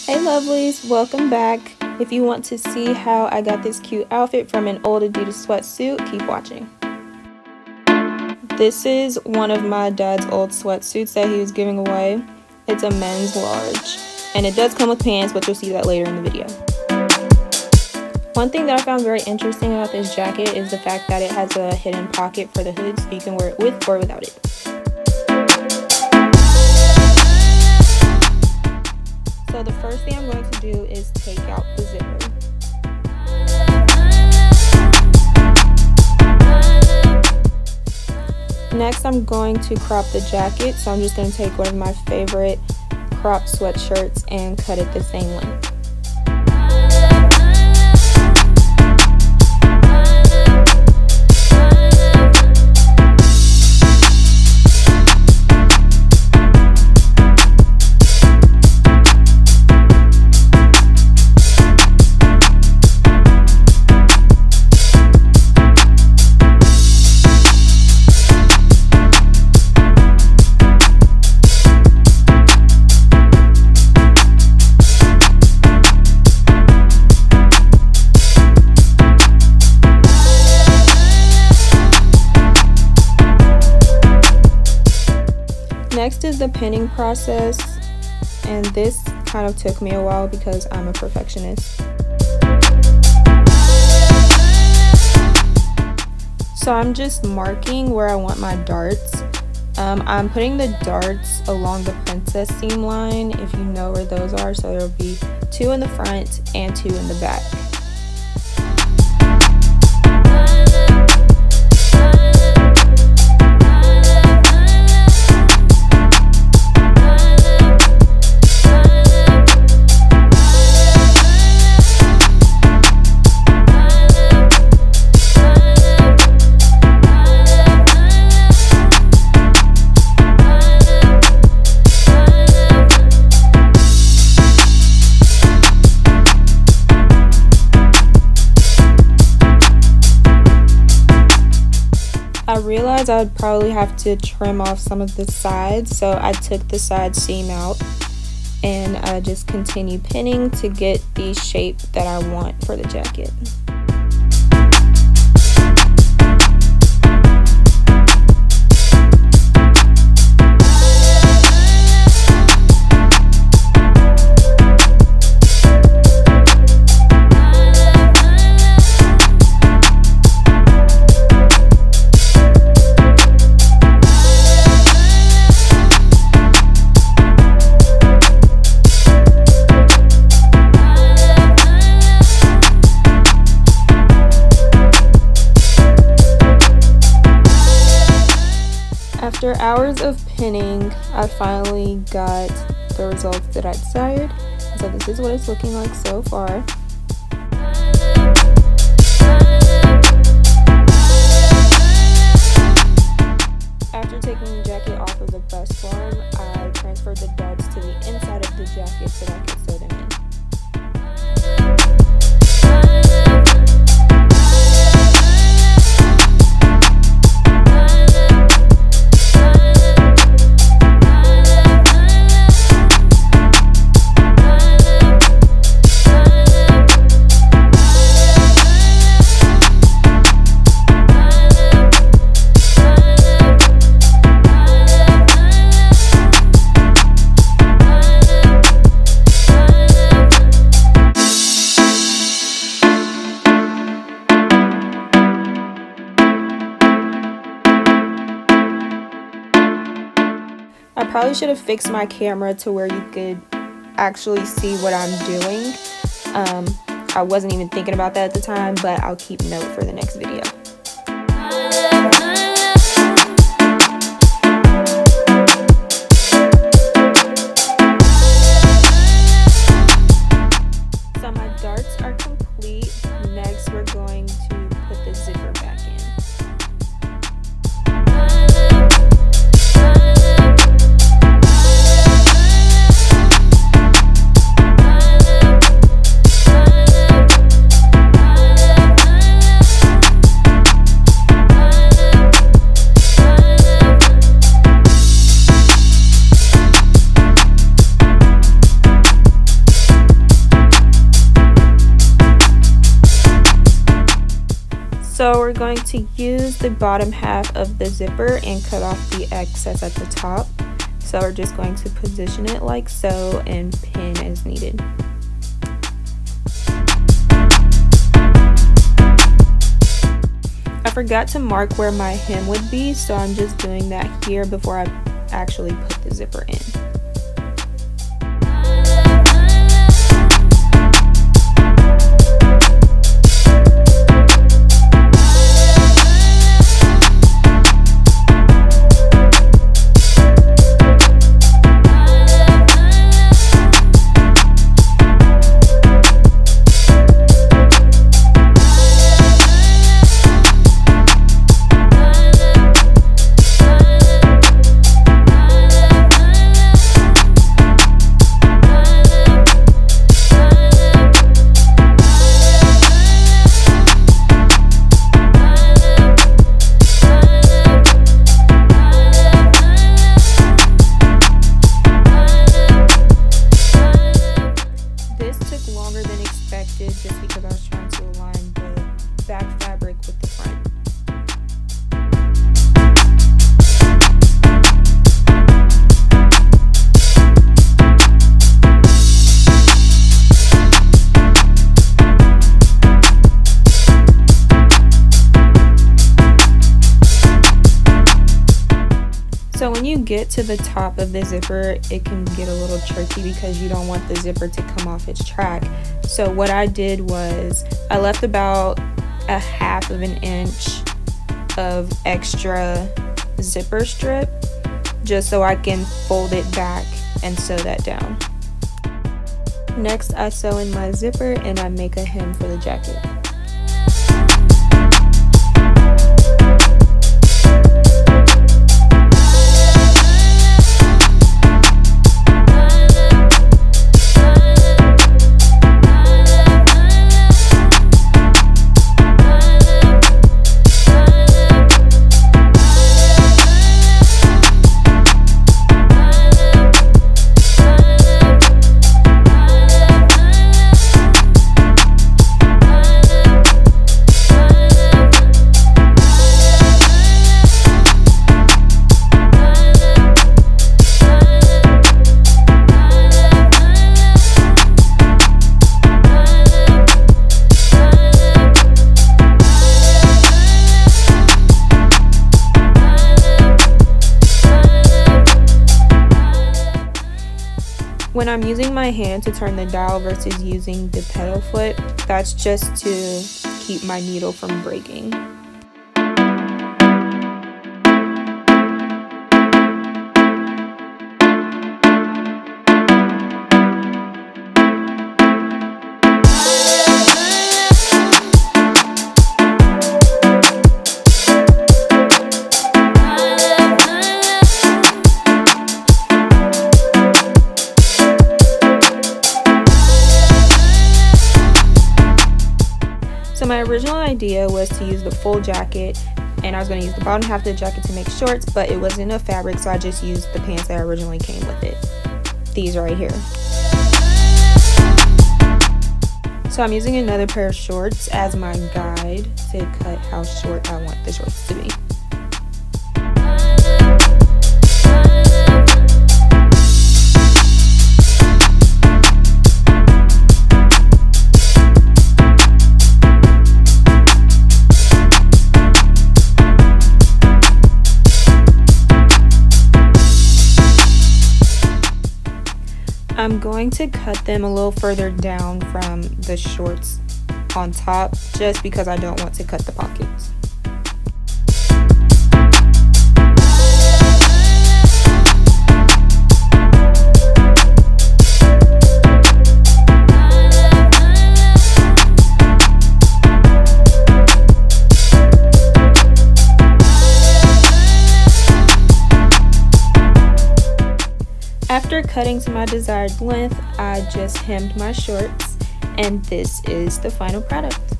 Hey lovelies, welcome back. If you want to see how I got this cute outfit from an old Adidas sweatsuit, keep watching. This is one of my dad's old sweatsuits that he was giving away. It's a men's large, and it does come with pants, but you'll see that later in the video. One thing that I found very interesting about this jacket is the fact that it has a hidden pocket for the hood, so you can wear it with or without it. So the first thing I'm going to do is take out the zipper. Next, I'm going to crop the jacket, so I'm just going to take one of my favorite cropped sweatshirts and cut it the same length. Next is the pinning process, and this kind of took me a while because I'm a perfectionist. So I'm just marking where I want my darts. I'm putting the darts along the princess seam line, if you know where those are, so there will be 2 in the front and 2 in the back. I realized I would probably have to trim off some of the sides, so I took the side seam out and I just continue pinning to get the shape that I want for the jacket. After hours of pinning, I finally got the results that I desired. So this is what it's looking like so far. After taking the jacket off of the bust form, I transferred the darts to the inside of the jacket so that I could sew them in. I probably should have fixed my camera to where you could actually see what I'm doing. I wasn't even thinking about that at the time, but I'll keep note for the next video. So my darts are complete. Next, we're going to put the zipper back in. we're going to use the bottom half of the zipper and cut off the excess at the top. So we're just going to position it like so and pin as needed. I forgot to mark where my hem would be, so I'm just doing that here before I actually put the zipper in. Just because I was trying to align the back fabric with the front. So when you get to the top of the zipper, it can get a little tricky because you don't want the zipper to come off its track. So what I did was I left about a half of an inch of extra zipper strip just so I can fold it back and sew that down. Next, I sew in my zipper and I make a hem for the jacket. When I'm using my hand to turn the dial versus using the pedal foot, that's just to keep my needle from breaking. So my original idea was to use the full jacket, and I was going to use the bottom half of the jacket to make shorts, but it wasn't enough fabric, so I just used the pants that originally came with it. These right here. So I'm using another pair of shorts as my guide to cut how short I want the shorts to be. I'm going to cut them a little further down from the shorts on top just because I don't want to cut the pockets. After cutting to my desired length, I just hemmed my shorts, and this is the final product.